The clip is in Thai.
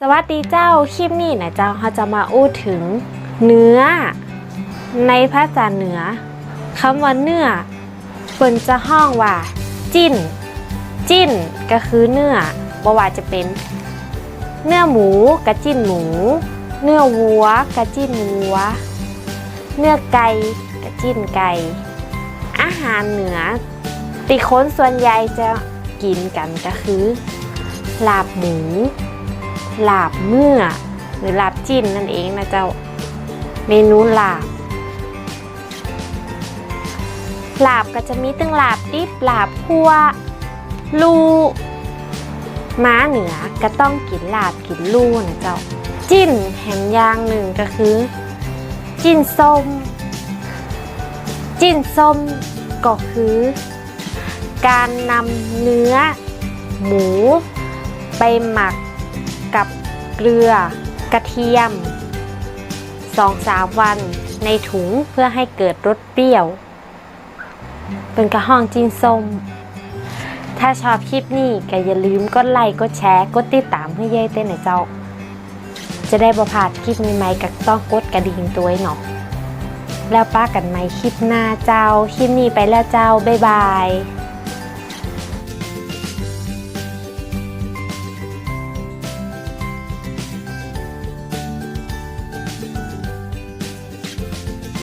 สวัสดีเจ้าคลิปนี้นะเจ้าเราจะมาอู้ถึงเนื้อในภาษาเหนือคำว่าเนื้อเปิ่นจะห้องว่าจิ้นจิ้นก็คือเนื้อบ่ว่าจะเป็นเนื้อหมูกะจิ้นหมูเนื้อวัวกะจิ้นวัวเนื้อไก่กะจิ้นไก่อาหารเหนือที่คนส่วนใหญ่จะกินกันก็คือลาบหมูลาบเมื่อหรือลาบจิ้นนั่นเองนะเจ้าเมนูลาบก็จะมีตั้งลาบดิบลาบคั่วลูม้าเหนือก็ต้องกินลาบกินลูนะเจ้าจิ้นแหมอย่างหนึ่งก็คือจิ้นส้มก็คือการนำเนื้อหมูไปหมักกับเกลือกระเทียม 2-3 วันในถุงเพื่อให้เกิดรสเปรี้ยวเป็นกระห้องจิ้นส้มถ้าชอบคลิปนี้ก็อย่าลืมกดไลค์กดแชร์กดติดตามให้เย้เต้นหน่อยเจ้าจะได้บ่พลาดคลิปใหม่ๆก็ต้องกดกระดิ่งตัวไว้เนาะแล้วป้ากันใหม่คลิปหน้าเจ้าคลิปนี้ไปแล้วเจ้าบ๊ายบาย